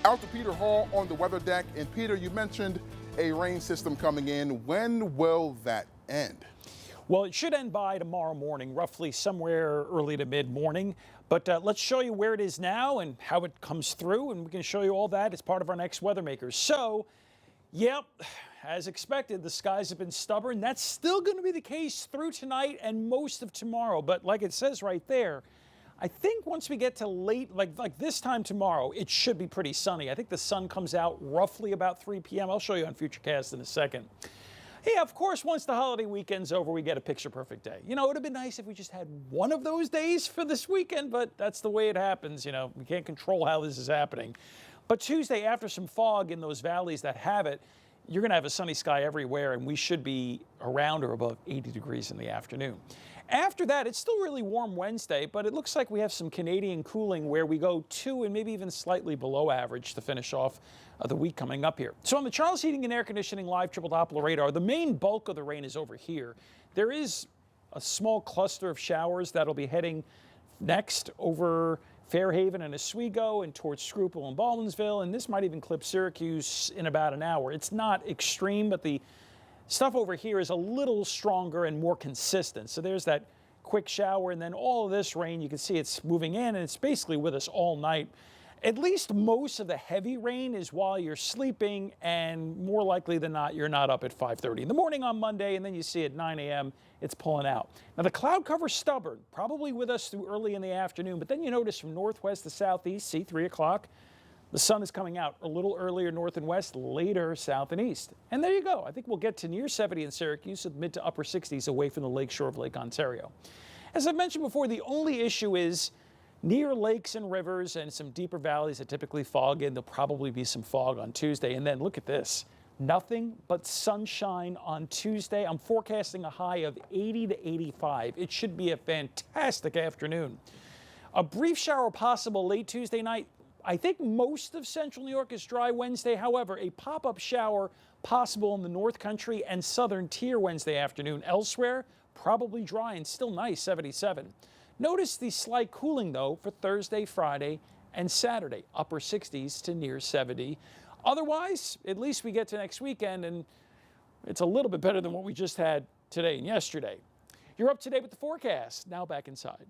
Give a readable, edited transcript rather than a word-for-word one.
Out to Peter Hall on the weather deck. And Peter, you mentioned a rain system coming in. When will that end? Well, it should end by tomorrow morning, roughly somewhere early to mid-morning. But let's show you where it is now and how it comes through, and we can show you all that as part of our next Weather Makers. So, yep, as expected, the skies have been stubborn. That's still going to be the case through tonight and most of tomorrow. But like it says right there, I think once we get to late, like this time tomorrow, it should be pretty sunny. I think the sun comes out roughly about 3 p.m. I'll show you on Futurecast in a second. Yeah, of course, once the holiday weekend's over, we get a picture-perfect day. You know, it would have been nice if we just had one of those days for this weekend, but that's the way it happens. You know, we can't control how this is happening. But Tuesday, after some fog in those valleys that have it, you're going to have a sunny sky everywhere, and we should be around or above 80 degrees in the afternoon. After that, it's still really warm Wednesday, but it looks like we have some Canadian cooling where we go to and maybe even slightly below average to finish off the week coming up here. So on the Charles Heating and Air Conditioning Live Triple Doppler radar, the main bulk of the rain is over here. There is a small cluster of showers that'll be heading next over Fairhaven and Oswego and towards Schuylkill and Baldwinsville, and this might even clip Syracuse in about an hour. It's not extreme, but the stuff over here is a little stronger and more consistent. So there's that quick shower, and then all of this rain, you can see it's moving in, and it's basically with us all night. At least most of the heavy rain is while you're sleeping, and more likely than not, you're not up at 5:30 in the morning on Monday, and then you see at 9 a.m. it's pulling out. Now, the cloud cover's stubborn, probably with us through early in the afternoon, but then you notice from northwest to southeast, see 3 o'clock, the sun is coming out a little earlier north and west, later south and east. And there you go. I think we'll get to near 70 in Syracuse with mid to upper 60s away from the lakeshore of Lake Ontario. As I've mentioned before, the only issue is near lakes and rivers and some deeper valleys that typically fog in. There'll probably be some fog on Tuesday. And then look at this. Nothing but sunshine on Tuesday. I'm forecasting a high of 80 to 85. It should be a fantastic afternoon. A brief shower possible late Tuesday night. I think most of central New York is dry Wednesday. However, a pop-up shower possible in the North Country and southern tier Wednesday afternoon. Elsewhere, probably dry and still nice, 77. Notice the slight cooling, though, for Thursday, Friday, and Saturday. Upper 60s to near 70. Otherwise, at least we get to next weekend, and it's a little bit better than what we just had today and yesterday. You're up to date with the forecast. Now back inside.